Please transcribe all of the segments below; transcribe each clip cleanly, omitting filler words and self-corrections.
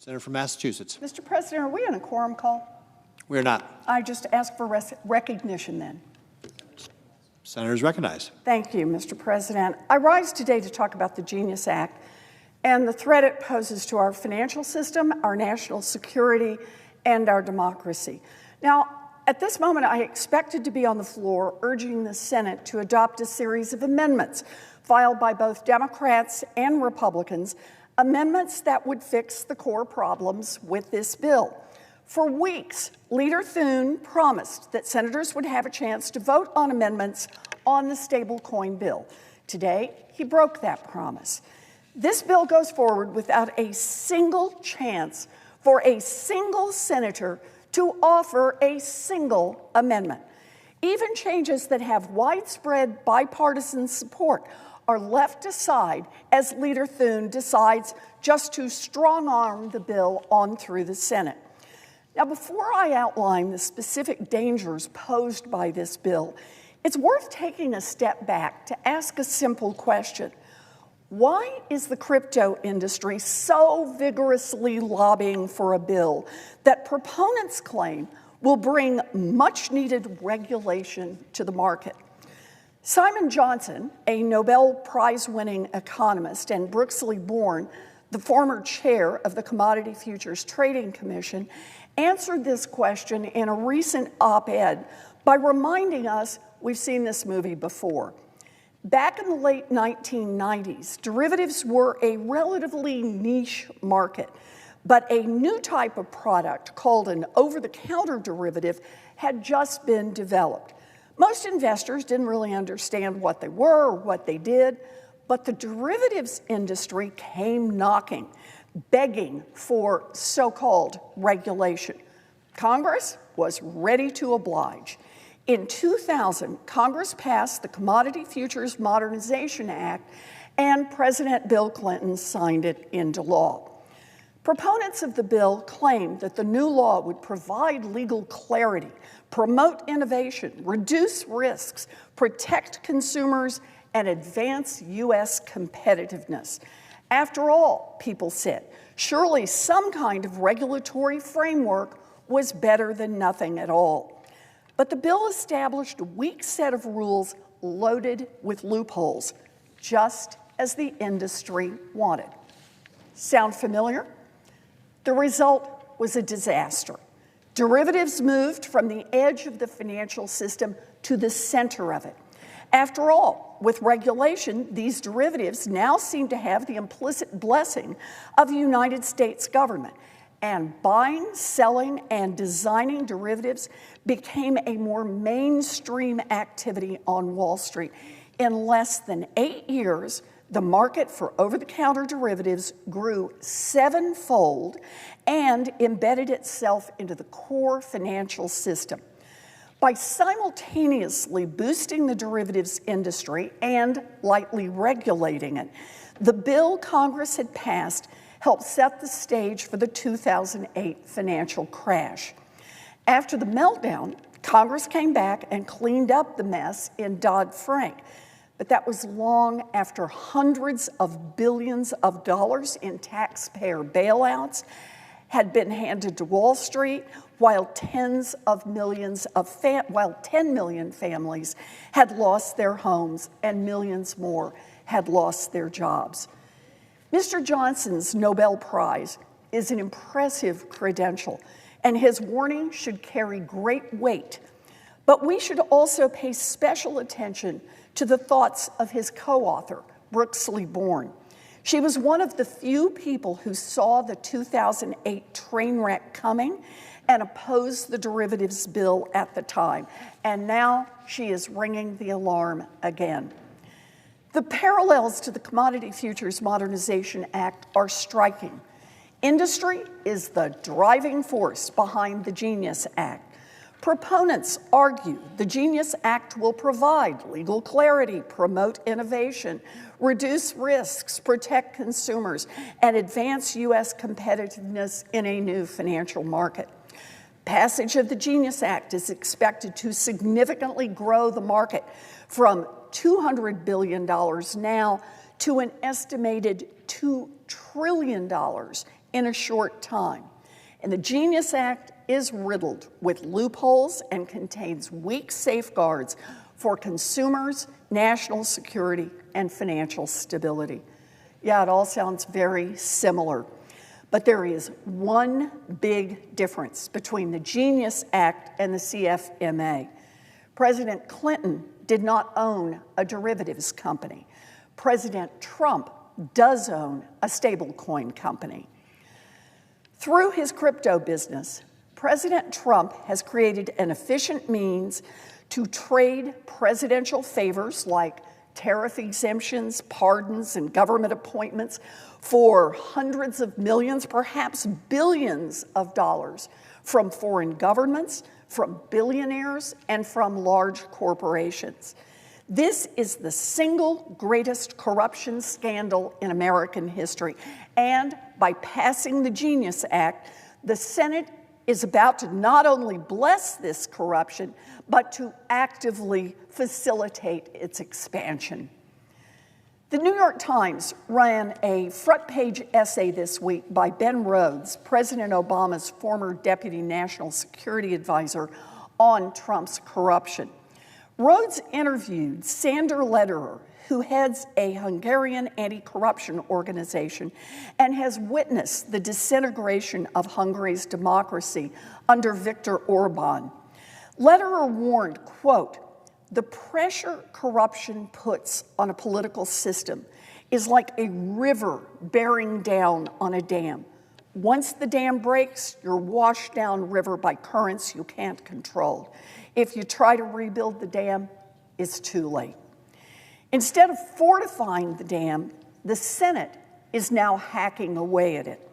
Senator from Massachusetts. Mr. President, are we on a quorum call? We are not. I just ask for recognition then. Senator is recognized. Thank you, Mr. President. I rise today to talk about the Genius Act and the threat it poses to our financial system, our national security, and our democracy. Now, at this moment, I expected to be on the floor urging the Senate to adopt a series of amendments filed by both Democrats and Republicans, amendments that would fix the core problems with this bill. For weeks, Leader Thune promised that senators would have a chance to vote on amendments on the stablecoin bill. Today, he broke that promise. This bill goes forward without a single chance for a single senator to offer a single amendment. Even changes that have widespread bipartisan support are left aside as Leader Thune decides just to strong-arm the bill on through the Senate. Now, before I outline the specific dangers posed by this bill, it's worth taking a step back to ask a simple question. Why is the crypto industry so vigorously lobbying for a bill that proponents claim will bring much-needed regulation to the market? Simon Johnson, a Nobel Prize-winning economist, and Brooksley Born, the former chair of the Commodity Futures Trading Commission, answered this question in a recent op-ed by reminding us we've seen this movie before. Back in the late 1990s, derivatives were a relatively niche market, but a new type of product called an over-the-counter derivative had just been developed. Most investors didn't really understand what they were or what they did, but the derivatives industry came knocking, begging for so-called regulation. Congress was ready to oblige. In 2000, Congress passed the Commodity Futures Modernization Act, and President Bill Clinton signed it into law. Proponents of the bill claimed that the new law would provide legal clarity, promote innovation, reduce risks, protect consumers, and advance U.S. competitiveness. After all, people said, surely some kind of regulatory framework was better than nothing at all. But the bill established a weak set of rules loaded with loopholes, just as the industry wanted. Sound familiar? The result was a disaster. Derivatives moved from the edge of the financial system to the center of it. After all, with regulation, these derivatives now seem to have the implicit blessing of the United States government. And buying, selling, and designing derivatives became a more mainstream activity on Wall Street. In less than 8 years, the market for over-the-counter derivatives grew 7-fold and embedded itself into the core financial system. By simultaneously boosting the derivatives industry and lightly regulating it, the bill Congress had passed helped set the stage for the 2008 financial crash. After the meltdown, Congress came back and cleaned up the mess in Dodd-Frank. But that was long after hundreds of billions of dollars in taxpayer bailouts had been handed to Wall Street, while 10 million families had lost their homes and millions more had lost their jobs. Mr. Johnson's Nobel Prize is an impressive credential, and his warning should carry great weight. But we should also pay special attention to the thoughts of his co-author, Brooksley Born. She was one of the few people who saw the 2008 train wreck coming and opposed the derivatives bill at the time. And now she is ringing the alarm again. The parallels to the Commodity Futures Modernization Act are striking. Industry is the driving force behind the Genius Act. Proponents argue the Genius Act will provide legal clarity, promote innovation, reduce risks, protect consumers, and advance U.S. competitiveness in a new financial market. Passage of the Genius Act is expected to significantly grow the market from $200 billion now to an estimated $2 trillion trillion in a short time. And the Genius Act is riddled with loopholes and contains weak safeguards for consumers, national security, and financial stability. Yeah, it all sounds very similar. But there is one big difference between the Genius Act and the CFMA. President Clinton did not own a derivatives company. President Trump does own a stablecoin company. Through his crypto business, President Trump has created an efficient means to trade presidential favors like tariff exemptions, pardons, and government appointments for hundreds of millions, perhaps billions of dollars from foreign governments, from billionaires, and from large corporations. This is the single greatest corruption scandal in American history. And by passing the Genius Act, the Senate is about to not only bless this corruption, but to actively facilitate its expansion. The New York Times ran a front-page essay this week by Ben Rhodes, President Obama's former deputy national security advisor, on Trump's corruption. Rhodes interviewed Sander Lederer, who heads a Hungarian anti-corruption organization and has witnessed the disintegration of Hungary's democracy under Viktor Orban. Lederer warned, quote, "The pressure corruption puts on a political system is like a river bearing down on a dam. Once the dam breaks, you're washed downriver by currents you can't control. If you try to rebuild the dam, it's too late." Instead of fortifying the dam, the Senate is now hacking away at it.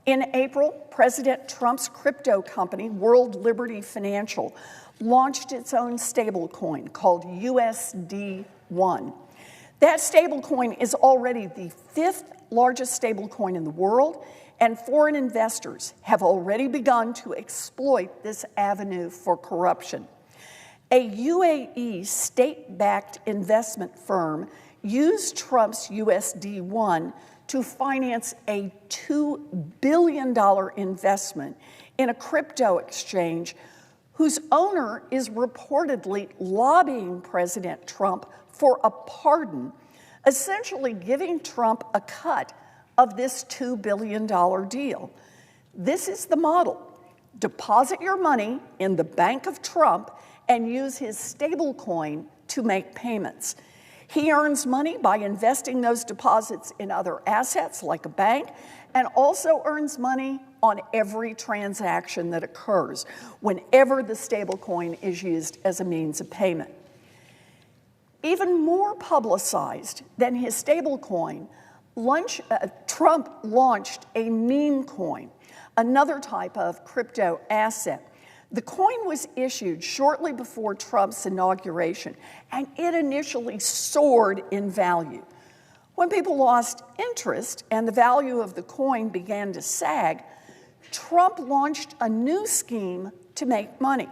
In April, President Trump's crypto company, World Liberty Financial, launched its own stablecoin called USD1. That stablecoin is already the 5th largest stablecoin in the world, and foreign investors have already begun to exploit this avenue for corruption. A UAE state-backed investment firm used Trump's USD1 to finance a $2 billion investment in a crypto exchange whose owner is reportedly lobbying President Trump for a pardon, essentially giving Trump a cut of this $2 billion deal. This is the model. Deposit your money in the bank of Trump and use his stablecoin to make payments. He earns money by investing those deposits in other assets like a bank, and also earns money on every transaction that occurs whenever the stablecoin is used as a means of payment. Even more publicized than his stablecoin, Trump launched a meme coin, another type of crypto asset. The coin was issued shortly before Trump's inauguration, and it initially soared in value. When people lost interest and the value of the coin began to sag, Trump launched a new scheme to make money.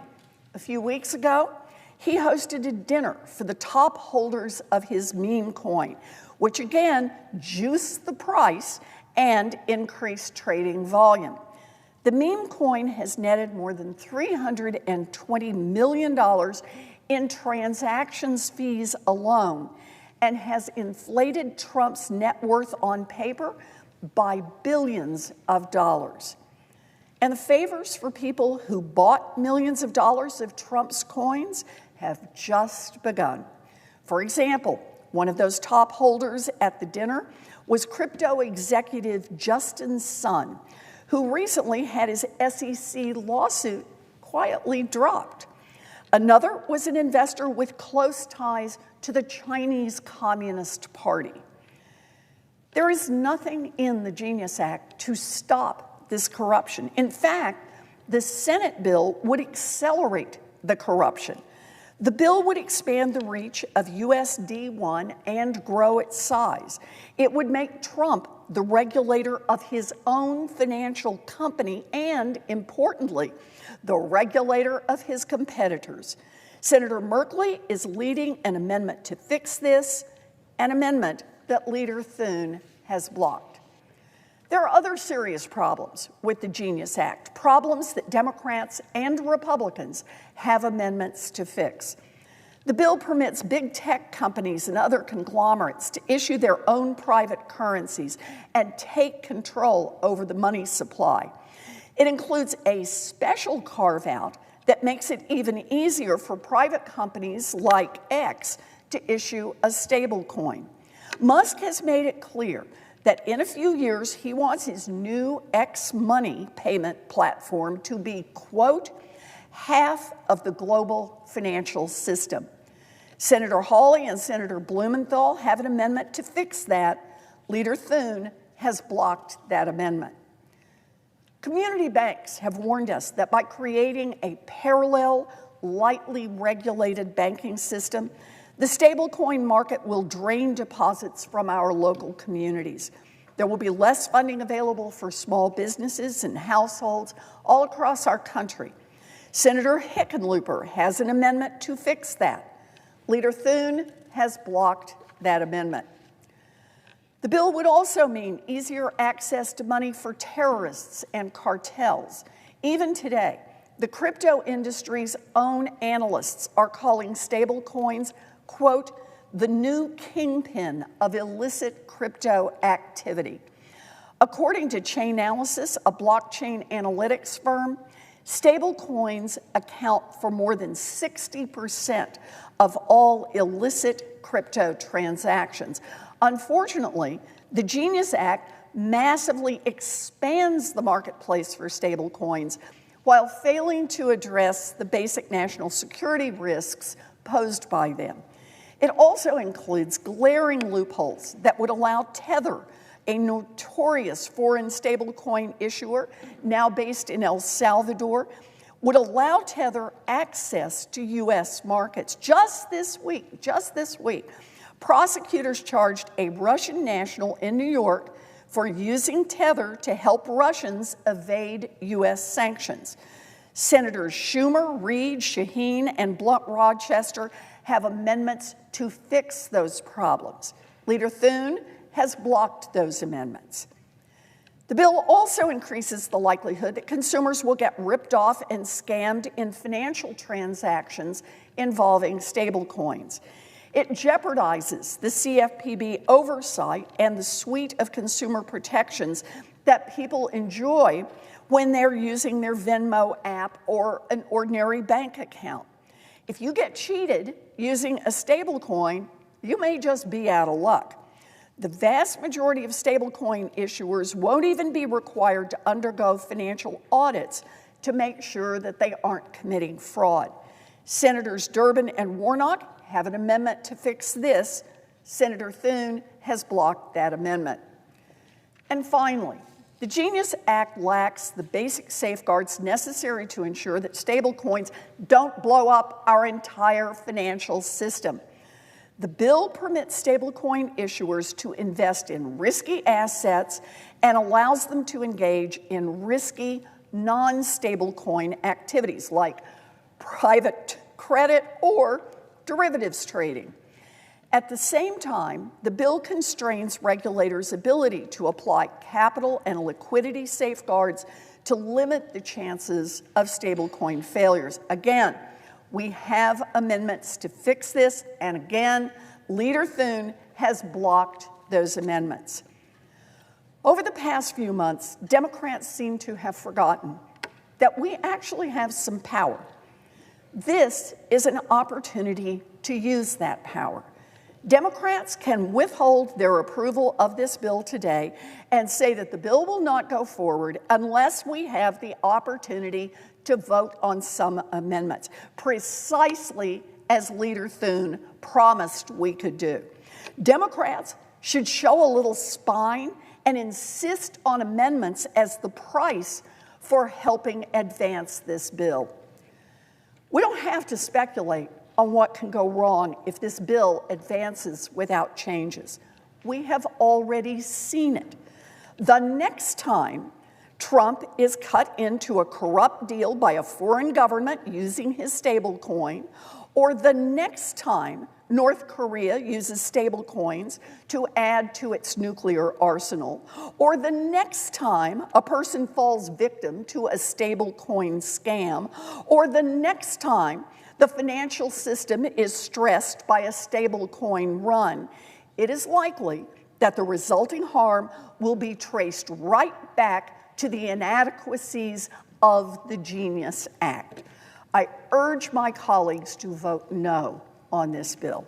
A few weeks ago, he hosted a dinner for the top holders of his meme coin, which again juiced the price and increased trading volume. The meme coin has netted more than $320 million in transactions fees alone and has inflated Trump's net worth on paper by billions of dollars. And the favors for people who bought millions of dollars of Trump's coins have just begun. For example, one of those top holders at the dinner was crypto executive Justin's son, who recently had his SEC lawsuit quietly dropped. Another was an investor with close ties to the Chinese Communist Party. There is nothing in the Genius Act to stop this corruption. In fact, the Senate bill would accelerate the corruption. The bill would expand the reach of USD1 and grow its size. It would make Trump the regulator of his own financial company and, importantly, the regulator of his competitors. Senator Merkley is leading an amendment to fix this, an amendment that Leader Thune has blocked. There are other serious problems with the Genius Act, problems that Democrats and Republicans have amendments to fix. The bill permits big tech companies and other conglomerates to issue their own private currencies and take control over the money supply. It includes a special carve-out that makes it even easier for private companies like X to issue a stablecoin. Musk has made it clear that in a few years, he wants his new X money payment platform to be, quote, half of the global financial system. Senator Hawley and Senator Blumenthal have an amendment to fix that. Leader Thune has blocked that amendment. Community banks have warned us that by creating a parallel, lightly regulated banking system, the stablecoin market will drain deposits from our local communities. There will be less funding available for small businesses and households all across our country. Senator Hickenlooper has an amendment to fix that. Leader Thune has blocked that amendment. The bill would also mean easier access to money for terrorists and cartels. Even today, the crypto industry's own analysts are calling stablecoins, quote, the new kingpin of illicit crypto activity. According to Chainalysis, a blockchain analytics firm, stablecoins account for more than 60% of all illicit crypto transactions. Unfortunately, the Genius Act massively expands the marketplace for stablecoins while failing to address the basic national security risks posed by them. It also includes glaring loopholes that would allow Tether, a notorious foreign stablecoin issuer now based in El Salvador, would allow Tether access to U.S. markets. Just this week, prosecutors charged a Russian national in New York for using Tether to help Russians evade U.S. sanctions. Senators Schumer, Reid, Shaheen, and Blunt-Rochester have amendments to fix those problems. Leader Thune has blocked those amendments. The bill also increases the likelihood that consumers will get ripped off and scammed in financial transactions involving stablecoins. It jeopardizes the CFPB oversight and the suite of consumer protections that people enjoy when they're using their Venmo app or an ordinary bank account. If you get cheated using a stablecoin, you may just be out of luck. The vast majority of stablecoin issuers won't even be required to undergo financial audits to make sure that they aren't committing fraud. Senators Durbin and Warnock have an amendment to fix this. Senator Thune has blocked that amendment. And finally, the Genius Act lacks the basic safeguards necessary to ensure that stablecoins don't blow up our entire financial system. The bill permits stablecoin issuers to invest in risky assets and allows them to engage in risky non-stablecoin activities like private credit or derivatives trading. At the same time, the bill constrains regulators' ability to apply capital and liquidity safeguards to limit the chances of stablecoin failures. Again, we have amendments to fix this, and again, Leader Thune has blocked those amendments. Over the past few months, Democrats seem to have forgotten that we actually have some power. This is an opportunity to use that power. Democrats can withhold their approval of this bill today and say that the bill will not go forward unless we have the opportunity to vote on some amendments, precisely as Leader Thune promised we could do. Democrats should show a little spine and insist on amendments as the price for helping advance this bill. We don't have to speculate on what can go wrong if this bill advances without changes. We have already seen it. The next time Trump is cut into a corrupt deal by a foreign government using his stablecoin, or the next time North Korea uses stablecoins to add to its nuclear arsenal, or the next time a person falls victim to a stablecoin scam, or the next time the financial system is stressed by a stablecoin run, it is likely that the resulting harm will be traced right back to the inadequacies of the Genius Act. I urge my colleagues to vote no on this bill.